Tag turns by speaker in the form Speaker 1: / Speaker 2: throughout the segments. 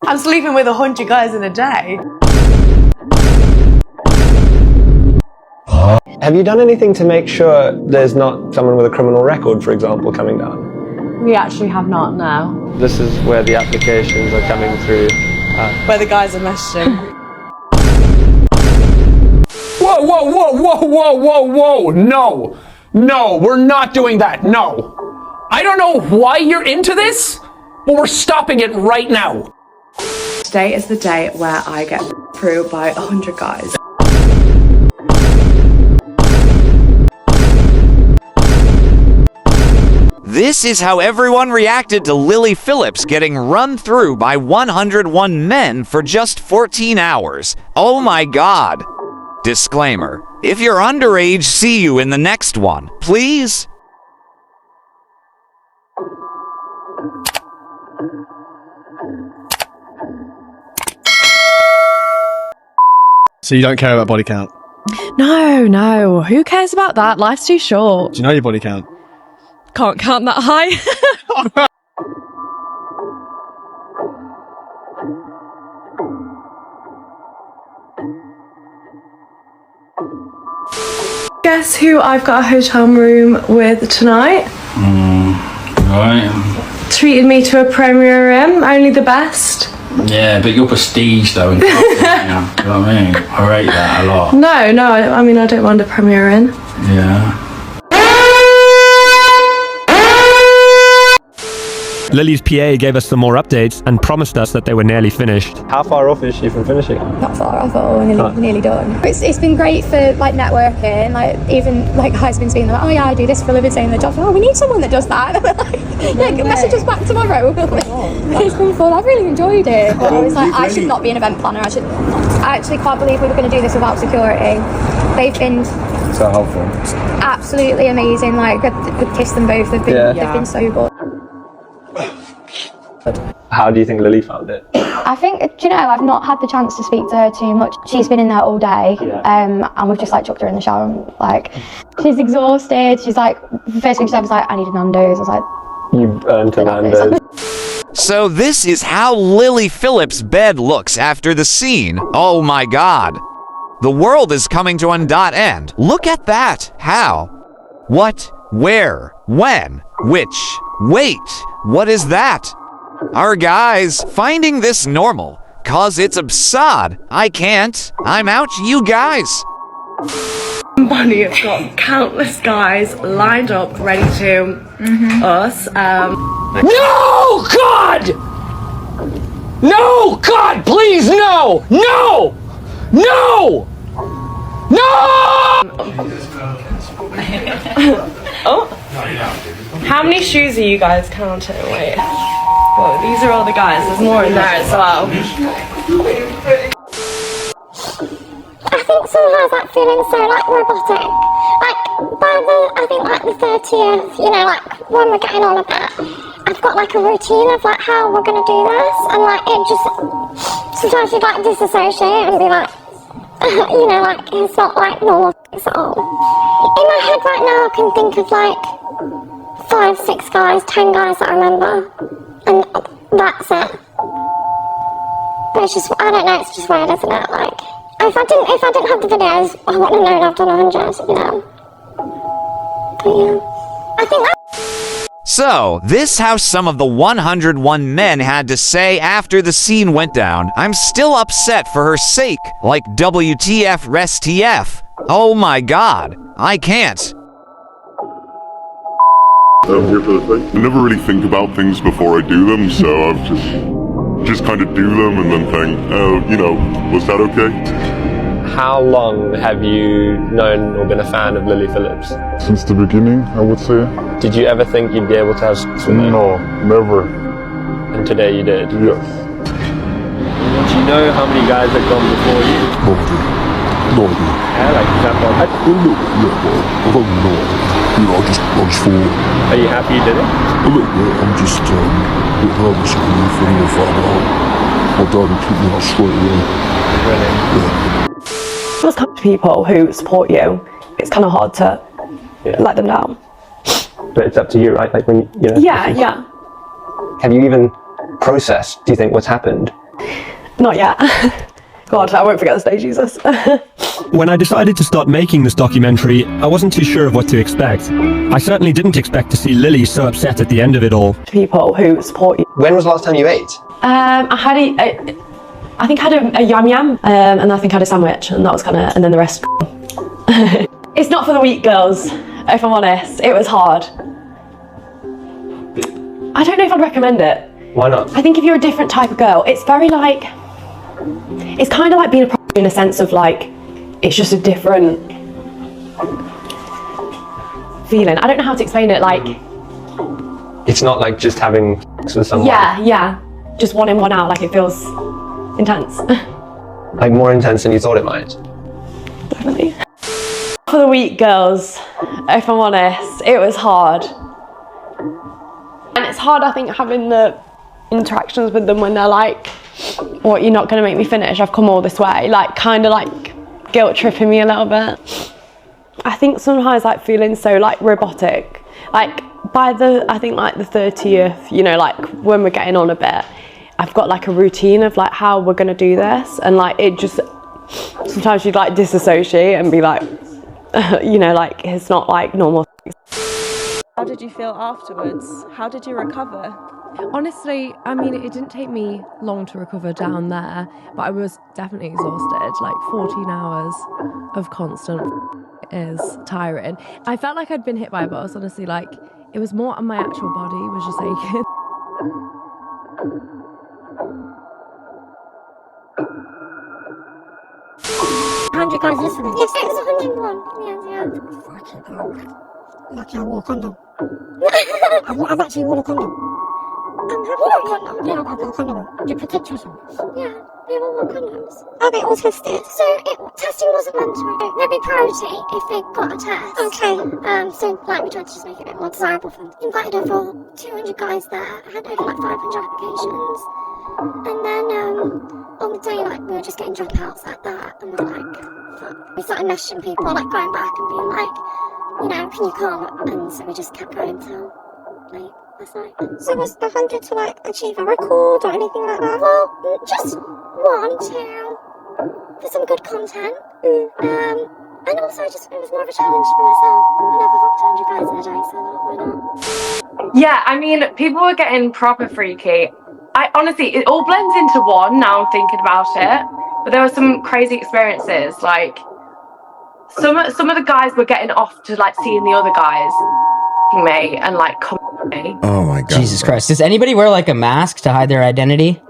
Speaker 1: I'm sleeping with 100 guys in a day.
Speaker 2: Have you done anything to make sure there's not someone with a criminal record, for example, coming down?
Speaker 1: We actually have not, no.
Speaker 2: This is where the applications are coming through.
Speaker 1: Where the guys are messaging.
Speaker 3: Whoa, whoa, whoa, whoa, whoa, whoa, whoa, no. No, we're not doing that, no. I don't know why you're into this, but we're stopping it right now.
Speaker 1: Today is the day where I get through by 100 guys.
Speaker 4: This is how everyone reacted to Lilly Phillips getting run through by 101 men for just 14 hours. Oh my God. Disclaimer. If you're underage, see you in the next one, please.
Speaker 5: So you don't care about body count?
Speaker 6: No. Who cares about that? Life's too short.
Speaker 5: Do you know your body count?
Speaker 6: Can't count that high.
Speaker 1: Guess who I've got a hotel room with tonight?
Speaker 7: Right.
Speaker 1: Treated me to a Premier Inn, only the best.
Speaker 7: Yeah, but your prestige though, in California, you know what I mean? I rate that a lot.
Speaker 1: No, I mean, I don't mind a Premier Inn.
Speaker 7: Yeah.
Speaker 8: Lily's PA gave us some more updates and promised us that they were nearly finished.
Speaker 2: How far off is she from finishing?
Speaker 9: Not far off at all, we're nearly done. It's been great for like networking, like even like husbands being like, oh yeah, I do this for a living, saying the job, oh we need someone that does that. And we're like, yeah, message us back tomorrow. It's been fun, I've really enjoyed it. But I was like, I should not be an event planner, I actually can't believe we were going to do this without security. They've been
Speaker 2: So helpful.
Speaker 9: absolutely amazing, like we've kissed them both, they've been so good.
Speaker 2: How do you think Lilly found it?
Speaker 9: I think, do you know, I've not had the chance to speak to her too much. She's been in there all day, and we've just like chucked her in the shower and like, she's exhausted. She's like, the first thing she said was like, I need a Nando's. I was like,
Speaker 2: You earned a Nando's.
Speaker 4: So this is how Lilly Phillips' bed looks after the scene. Oh my God. The world is coming to an end. Look at that. How? What? Where? When? Which? Wait. What is that? Are guys finding this normal? Cause it's absurd. I can't. I'm out, you guys.
Speaker 1: Bonnie has got countless guys lined up, ready to us.
Speaker 3: No, God! No, God, please, no! No! No! No!
Speaker 1: Oh. How many shoes are you guys counting? Wait. Whoa, these are all the guys. There's more in there as well.
Speaker 9: I think somehow that feeling so like robotic. Like by the 30th, you know, like when we're getting all of that, I've got like a routine of like how we're gonna do this, and like it just sometimes you like disassociate and be like, you know, like it's not like normal at all. In my head right now, I can think of like 5, 6 guys, 10 guys that I remember, and that's it. But it's just, I don't know, it's just weird, isn't it? Like, if I didn't have the videos, I wouldn't have known I've done 100, you know. But yeah, I think
Speaker 4: So, this how some of the 101 men had to say after the scene went down. I'm still upset for her sake, like WTF RESTF. Oh my God, I can't.
Speaker 10: Here for the thing. I never really think about things before I do them, so I've just kind of do them and then think, oh, you know, was that okay?
Speaker 2: How long have you known or been a fan of Lilly Phillips?
Speaker 10: Since the beginning, I would say.
Speaker 2: Did you ever think you'd be able to have sex with her?
Speaker 10: No, never.
Speaker 2: And today you did?
Speaker 10: Yes.
Speaker 2: Do you know how many guys have gone before you?
Speaker 10: No idea. No idea.
Speaker 2: Yeah, like example.
Speaker 10: I don't know. You know, I just thought.
Speaker 2: Are you happy you did it?
Speaker 10: A little bit. I'm just a bit nervous when you find out. My dad would keep me out straight away.
Speaker 2: Really?
Speaker 10: Yeah.
Speaker 6: Those kind of people who support you, it's kind of hard to let them down.
Speaker 2: But it's up to you, right? Like when you know.
Speaker 6: Yeah.
Speaker 2: Have you even processed, do you think, what's happened?
Speaker 6: Not yet. God, I won't forget the stage, Jesus.
Speaker 8: When I decided to start making this documentary, I wasn't too sure of what to expect. I certainly didn't expect to see Lilly so upset at the end of it all.
Speaker 6: People who support you.
Speaker 2: When was the last time you ate?
Speaker 6: I think I had a yum yum, and I think I had a sandwich, and that was and then the rest. It's not for the weak, girls, if I'm honest. It was hard. I don't know if I'd recommend it.
Speaker 2: Why not?
Speaker 6: I think if you're a different type of girl, it's very like, it's kind of like being a in a sense of like, it's just a different feeling. I don't know how to explain it, like.
Speaker 2: It's not like just having sex with someone.
Speaker 6: Yeah. Just one in, one out, like it feels intense.
Speaker 2: Like more intense than you thought it might.
Speaker 6: Definitely. For the weak, girls, if I'm honest, it was hard. And it's hard, I think, having the interactions with them when they're like, what, you're not going to make me finish? I've come all this way. Like, kind of like guilt tripping me a little bit. I think sometimes like feeling so like robotic. Like by I think like the 30th, you know, like when we're getting on a bit, I've got like a routine of like how we're going to do this. And like it just, sometimes you'd like disassociate and be like, you know, like it's not like normal.
Speaker 1: How did you feel afterwards? How did you recover?
Speaker 11: Honestly, I mean, it didn't take me long to recover down there, but I was definitely exhausted. Like 14 hours of constant is tiring. I felt like I'd been hit by a bus, honestly. Like, it was more on my actual body was just aching.
Speaker 9: $100 listening. Yes, it was 101. Yeah. Fucking hell. Lucky I wore a condom. I've actually worn a condom. Have you got a condom? Yeah, I've got a condom. To protect yourself. Yeah, we all wore condoms. Are they all tested? So, testing wasn't mandatory. There'd be priority if they got a test. Okay. So, like, we tried to just make it a bit more desirable for them. Invited over 200 guys there. I had over like 500 applications. And then, on the day, like, we were just getting dropouts like that. And we're like, fuck. We started messaging people, like, going back and being like, you know, can you come? And so we just kept going till late last night. So was the 100 to like achieve a record or anything like that? Well, just one, two, for some good content. And also it was more of a challenge for myself. I never got 200 guys in a day, so I thought, why not?
Speaker 1: Yeah, I mean, people were getting proper freaky. Honestly, it all blends into one now I'm thinking about it. But there were some crazy experiences, like some of the guys were getting off to like seeing the other guys me and like come me.
Speaker 12: Oh my god. Jesus Christ. Does anybody wear like a mask to hide their identity?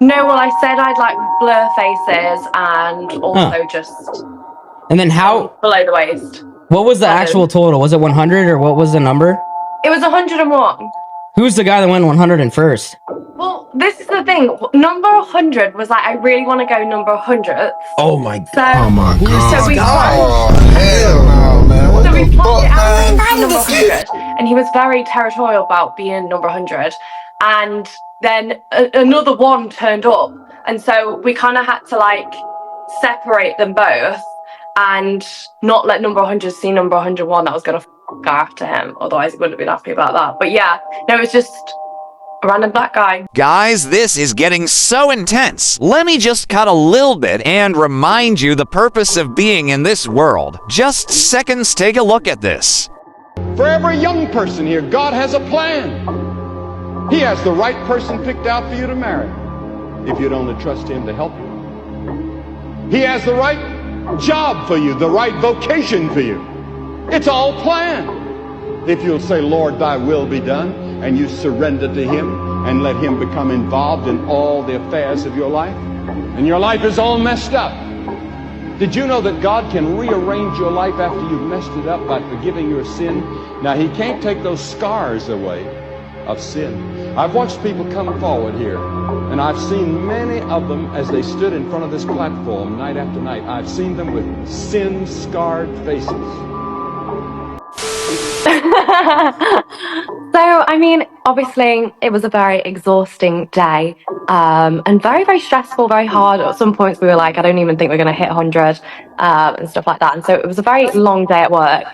Speaker 1: No, well I said I'd like blur faces and also just
Speaker 12: And then how
Speaker 1: below the waist.
Speaker 12: What was the actual total? Was it 100 or what was the number?
Speaker 1: It was 101.
Speaker 12: Who's the guy that went 101st?
Speaker 1: Well, this is the thing. Number 100 was like, I really want to go number 100.
Speaker 12: Oh my god.
Speaker 1: So,
Speaker 12: oh my god.
Speaker 1: So we
Speaker 12: hell no, man. What
Speaker 1: so we
Speaker 12: the
Speaker 1: plugged it
Speaker 12: fuck,
Speaker 1: out
Speaker 12: man?
Speaker 1: number 100. And he was very territorial about being number 100. And then another one turned up. And so we kind of had to like separate them both and not let number 100 see number 101 that was going to go after him. Otherwise, he wouldn't have been happy about that. But yeah, no, it was just a random black guy.
Speaker 4: Guys, this is getting so intense. Let me just cut a little bit and remind you the purpose of being in this world. Just seconds, take a look at this.
Speaker 13: For every young person here, God has a plan. He has the right person picked out for you to marry, if you'd only trust Him to help you. He has the right job for you, the right vocation for you. It's all planned. If you'll say, Lord, thy will be done, and you surrender to Him and let Him become involved in all the affairs of your life, and your life is all messed up. Did you know that God can rearrange your life after you've messed it up by forgiving your sin? Now, He can't take those scars away of sin. I've watched people come forward here, and I've seen many of them as they stood in front of this platform night after night. I've seen them with sin-scarred faces.
Speaker 1: So, I mean, obviously, it was a very exhausting day and very, very stressful, very hard. At some points, we were like, I don't even think we're going to hit 100 and stuff like that. And so it was a very long day at work.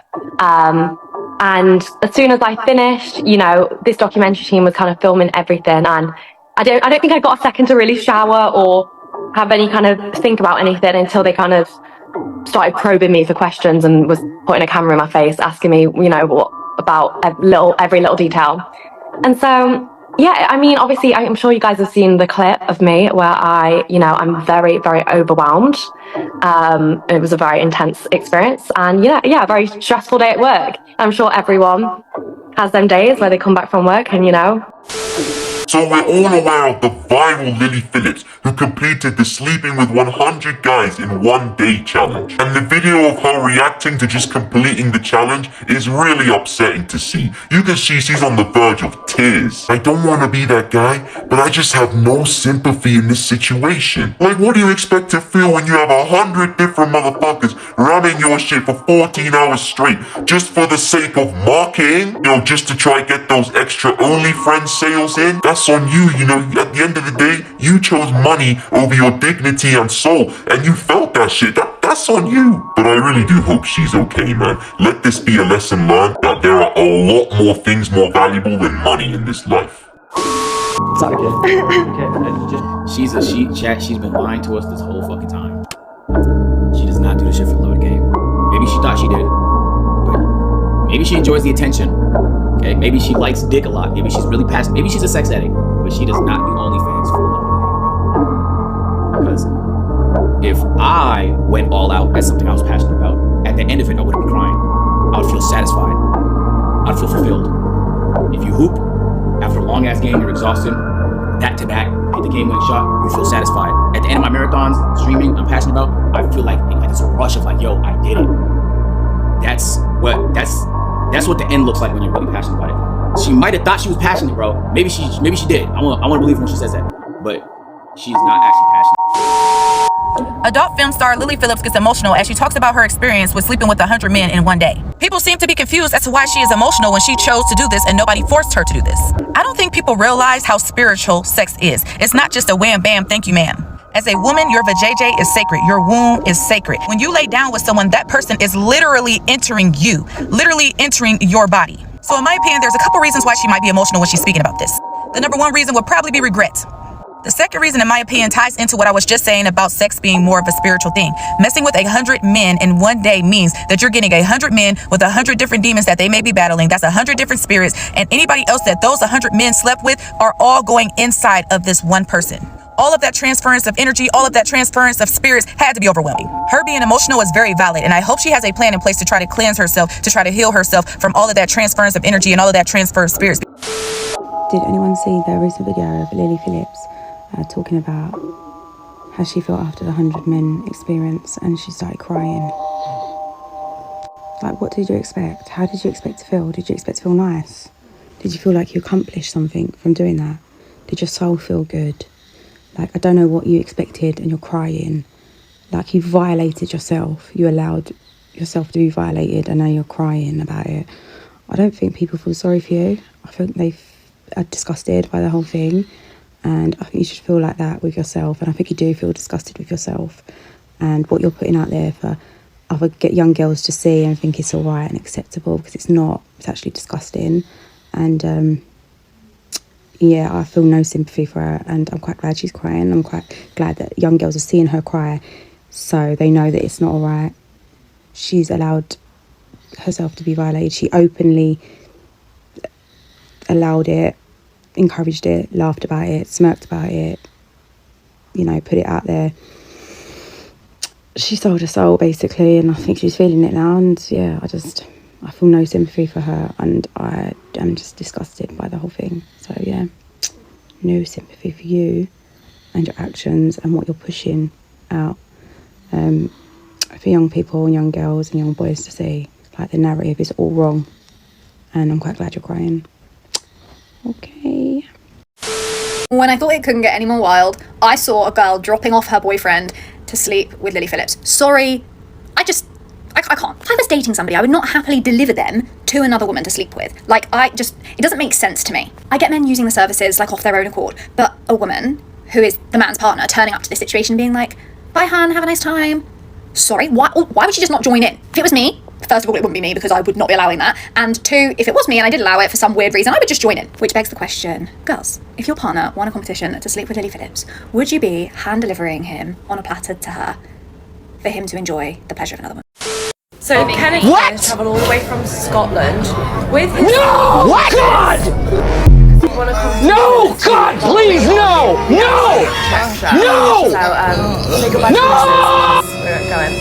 Speaker 1: And as soon as I finished, you know, this documentary team was kind of filming everything. And I don't think I got a second to really shower or have any kind of think about anything until they kind of started probing me for questions and was putting a camera in my face, asking me, what about every little detail. And so, yeah, I mean, obviously, I'm sure you guys have seen the clip of me where I'm very, very overwhelmed. It was a very intense experience and a very stressful day at work. I'm sure everyone has them days where they come back from work and,
Speaker 10: So we're all aware of the viral Lilly Phillips, who completed the sleeping with 100 guys in one day challenge. And the video of her reacting to just completing the challenge is really upsetting to see. You can see she's on the verge of tears. I don't want to be that guy, but I just have no sympathy in this situation. Like, what do you expect to feel when you have 100 different motherfuckers ramming your shit for 14 hours straight, just for the sake of marketing? Just to try get those extra OnlyFriends sales in? That's on you, at the end of the day, you chose money over your dignity and soul, and you felt that shit. That's on you. But I really do hope she's okay, man. Let this be a lesson learned that there are a lot more things more valuable than money in this life.
Speaker 6: Sorry.
Speaker 7: She's been lying to us this whole fucking time. She does not do this shit for the love of the game. Maybe she thought she did, but maybe she enjoys the attention. Okay, maybe she likes dick a lot. Maybe she's really passionate. Maybe she's a sex addict, but she does not do OnlyFans for the love of the game. Because if I went all out at something I was passionate about, at the end of it, I wouldn't be crying. I would feel satisfied. I'd feel fulfilled. If you hoop after a long ass game, you're exhausted. Back to back, hit the game winning shot, you feel satisfied. At the end of my marathons, streaming, I'm passionate about, I feel like it's a rush of like, yo, I did it. That's what the end looks like when you're really passionate about it. She might have thought she was passionate, bro. Maybe she did. I want to believe when she says that, but she's not actually passionate.
Speaker 14: Adult film star Lilly Phillips gets emotional as she talks about her experience with sleeping with 100 men in one day. People seem to be confused as to why she is emotional when she chose to do this and nobody forced her to do this. I don't think people realize how spiritual sex is. It's not just a wham bam thank you ma'am. As a woman, your vajayjay is sacred. Your womb is sacred. When you lay down with someone, that person is literally entering you, literally entering your body. So in my opinion, there's a couple reasons why she might be emotional when she's speaking about this. The number one reason would probably be regret. The second reason, in my opinion, ties into what I was just saying about sex being more of a spiritual thing. Messing with 100 men in one day means that you're getting 100 men with 100 different demons that they may be battling. That's 100 different spirits. And anybody else that those 100 men slept with are all going inside of this one person. All of that transference of energy, all of that transference of spirits had to be overwhelming. Her being emotional is very valid, and I hope she has a plan in place to try to cleanse herself, to try to heal herself from all of that transference of energy and all of that transfer of spirits.
Speaker 15: Did anyone see the recent video of Lilly Phillips talking about how she felt after the 100 men experience and she started crying? Like, what did you expect? How did you expect to feel? Did you expect to feel nice? Did you feel like you accomplished something from doing that? Did your soul feel good? Like, I don't know what you expected and you're crying. Like, you violated yourself. You allowed yourself to be violated and now you're crying about it. I don't think people feel sorry for you. I think they are disgusted by the whole thing. And I think you should feel like that with yourself. And I think you do feel disgusted with yourself and what you're putting out there for other young girls to see and think it's all right and acceptable, because it's not. It's actually disgusting. And yeah, I feel no sympathy for her, and I'm quite glad she's crying. I'm quite glad that young girls are seeing her cry so they know that it's not all right. She's allowed herself to be violated. She openly allowed it, encouraged it, laughed about it, smirked about it, put it out there. She sold her soul, basically, and I think she's feeling it now. And yeah, I feel no sympathy for her, and I am just disgusted by the whole thing. So yeah, no sympathy for you and your actions and what you're pushing out for young people and young girls and young boys to see. Like, the narrative is all wrong, and I'm quite glad you're crying. Okay.
Speaker 16: When I thought it couldn't get any more wild, I saw a girl dropping off her boyfriend to sleep with Lilly Phillips. Sorry, I can't. If I was dating somebody, I would not happily deliver them to another woman to sleep with. Like, it doesn't make sense to me. I get men using the services, like, off their own accord, but a woman who is the man's partner turning up to this situation being like, bye, hun, have a nice time. Sorry, why would she just not join in? If it was me, First of all, it wouldn't be me because I would not be allowing that. And two, if it was me and I did allow it for some weird reason, I would just join in. Which begs the question, girls, if your partner won a competition to sleep with Lilly Phillips, would you be hand delivering him on a platter to her for him to enjoy the pleasure of another woman?
Speaker 6: So Kennedy has travelled all the way from Scotland with his...
Speaker 3: No! What? God! No! God, please, no! No! No!
Speaker 6: So, say goodbye
Speaker 3: No!
Speaker 6: to we're going.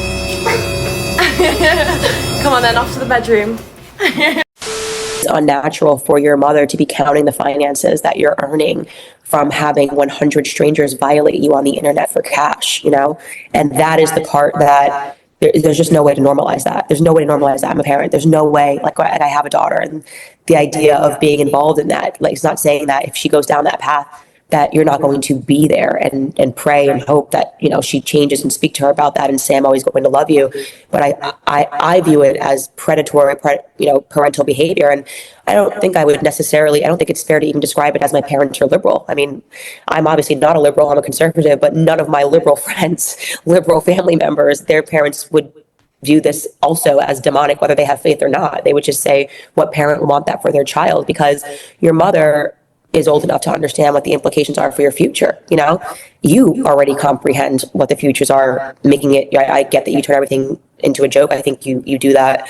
Speaker 6: Come on then, off to the bedroom.
Speaker 17: It's unnatural for your mother to be counting the finances that you're earning from having 100 strangers violate you on the internet for cash, you know? And that is the part that there's just no way to normalize that. There's no way to normalize that. I'm a parent. There's no way, like I have a daughter, and the idea of being involved in that, like, it's not saying that if she goes down that path that you're not going to be there and pray and hope that, you know, she changes and speak to her about that and say, I'm always going to love you. But I view it as predatory, parental behavior. And I don't think it's fair to even describe it as my parents are liberal. I mean, I'm obviously not a liberal, I'm a conservative, but none of my liberal friends, liberal family members, their parents would view this also as demonic, whether they have faith or not. They would just say, what parent would want that for their child? Because your mother is old enough to understand what the implications are for your future. You know, you already comprehend what the futures are, making it, I get that you turn everything into a joke. I think you do that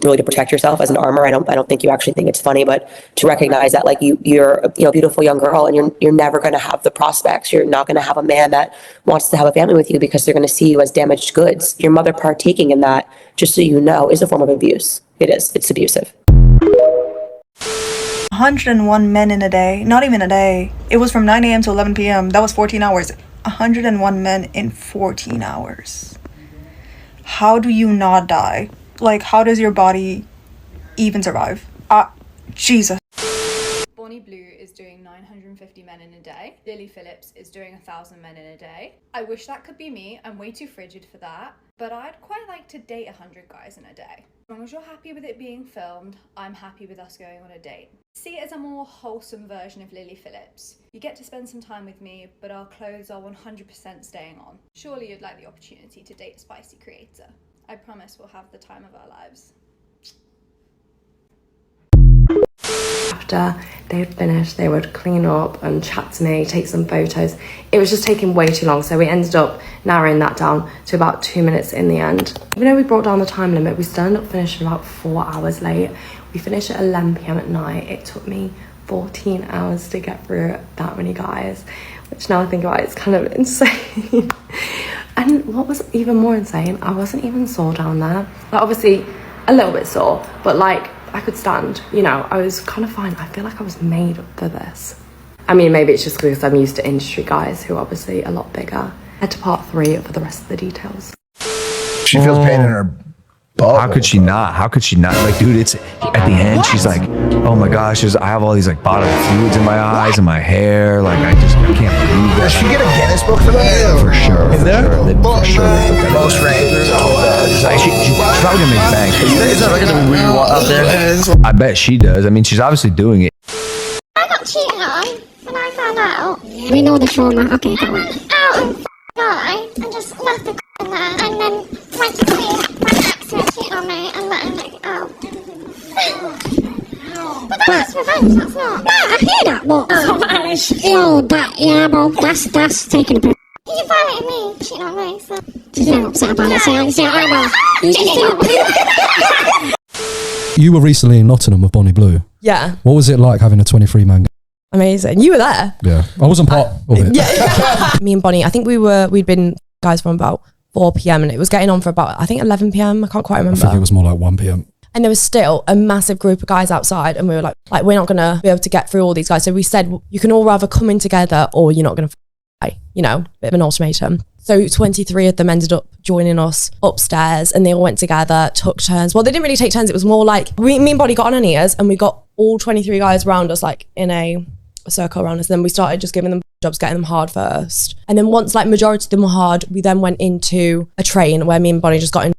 Speaker 17: really to protect yourself as an armor. I don't think you actually think it's funny, but to recognize that, like, you're a beautiful young girl, and you're never going to have the prospects. You're not going to have a man that wants to have a family with you because they're going to see you as damaged goods. Your mother partaking in that, just so you know, is a form of abuse. It is. It's abusive.
Speaker 18: 101 men in a day, not even a day. It was from 9 a.m. to 11 p.m. That was 14 hours. 101 men in 14 hours. How do you not die? Like, how does your body even survive? Jesus.
Speaker 16: Bonnie Blue is doing 950 men in a day. Lilly Phillips is doing 1,000 men in a day. I wish that could be me. I'm way too frigid for that. But I'd quite like to date 100 guys in a day. As long as you're happy with it being filmed, I'm happy with us going on a date. See it as a more wholesome version of Lilly Phillips. You get to spend some time with me, but our clothes are 100% staying on. Surely you'd like the opportunity to date a spicy creator. I promise we'll have the time of our lives.
Speaker 6: After they had finished, they would clean up and chat to me, take some photos. It was just taking way too long, so we ended up narrowing that down to about 2 minutes in the end. Even though we brought down the time limit, we still ended up finishing about 4 hours late. We finished at 11 p.m. at night. It took me 14 hours to get through that many guys, which now I think about it, it's kind of insane. And what was even more insane, I wasn't even sore down there. Like, obviously a little bit sore, but like, I could stand, you know, I was kind of fine. I feel like I was made for this. I mean, maybe it's just because I'm used to industry guys who are obviously a lot bigger. Head to part 3 for the rest of the details.
Speaker 19: She feels pain in her butt. How could she not? How could she not? Like, dude, it's at the end, she's like, oh my gosh, I have all these like bodily fluids in my eyes and my hair. Like, I can't believe that.
Speaker 20: Does she get a Guinness book for that?
Speaker 19: Yeah, for sure.
Speaker 20: Is there?
Speaker 19: For sure.
Speaker 20: Most ranked.
Speaker 19: Like, she's probably gonna make bank.
Speaker 20: Is that like a weird out there?
Speaker 19: I bet she does. I mean, she's obviously doing it.
Speaker 9: I got cheated on when I found out. We know the trauma. Okay, go on. Out and guy and just left the in there and then went to see my ex who cheated on me and let him make it out. But that's revenge, that's not. I hear that, but that's taking a bit. You violated me, cheating on me, so she's not upset about it, so
Speaker 5: You were recently in Nottingham with Bonnie Blue.
Speaker 11: Yeah.
Speaker 5: What was it like having a 23-man?
Speaker 11: Amazing. You were there.
Speaker 5: Yeah, I wasn't part of it.
Speaker 11: Yeah. Me and Bonnie, I think we'd been guys from about 4 p.m. and it was getting on for about, I think 11 p.m. I can't quite remember.
Speaker 5: I think it was more like 1 p.m.
Speaker 11: And there was still a massive group of guys outside and we were like we're not going to be able to get through all these guys. So we said, you can all rather come in together or you're not going to fight, you know, bit of an ultimatum. So 23 of them ended up joining us upstairs and they all went together, took turns. Well, they didn't really take turns. It was more like me and Bonnie got on our knees and we got all 23 guys around us, like in a circle around us. And then we started just giving them jobs, getting them hard first. And then once like majority of them were hard, we then went into a train where me and Bonnie just got in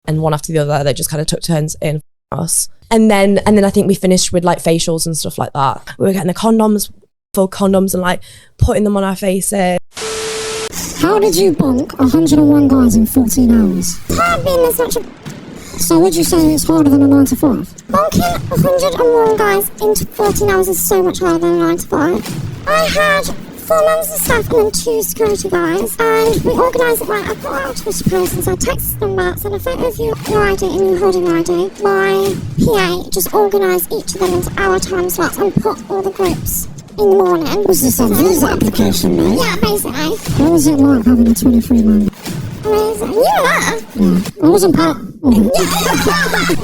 Speaker 11: and one after the other, they just kind of took turns in us. And then I think we finished with like facials and stuff like that. We were getting the full condoms and like putting them on our faces.
Speaker 9: How did you bonk 101 guys in 14 hours? I've been in such a So would you say it's harder than a 9 to 5? Bonking 101 guys into 14 hours is so much harder than a 9 to 5. I had 4 members of staff and then 2 security guys, and we organised it right. I put out Twitter posts and so I texted them back, said a photo of your ID and you holding your ID. My PA just organised each of them into hour time slots and put all the groups in the morning. Was this a visa application, mate? Yeah, basically. What was it like having a 23-man? Amazing. You were there? Yeah. I wasn't part.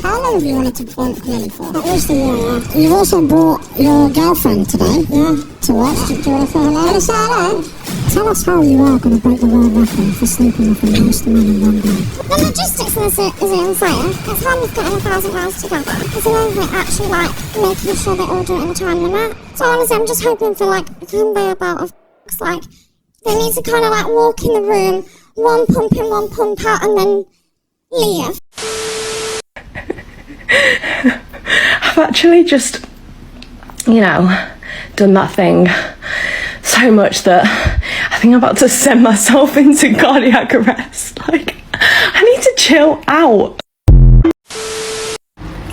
Speaker 9: How long have you wanted to bonk Lily for? At least a year, yeah. You've also brought your girlfriend today. Yeah. To watch. Do you want to say hello? Say hello. Tell us how you are going to break the world record for sleeping with the most men in one day. The logistics is insane. It's hard with getting 1,000 guys together. It's another thing actually like making sure they all do it in a time limit. So honestly, I'm just hoping for like a conveyor belt of like they need to kind of like walk in the room, one pump in, one pump out, and then leave.
Speaker 6: I've actually just, you know, done that thing so much that I think I'm about to send myself into cardiac arrest. Like, I need to chill out.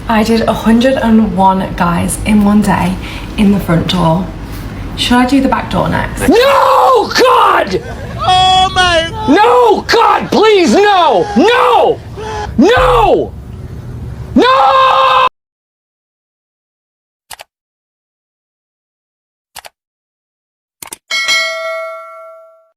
Speaker 6: I did 101 guys in one day in the front door. Should I do the back door next?
Speaker 3: No, God! Oh my! No, God, please, no! No! No! No!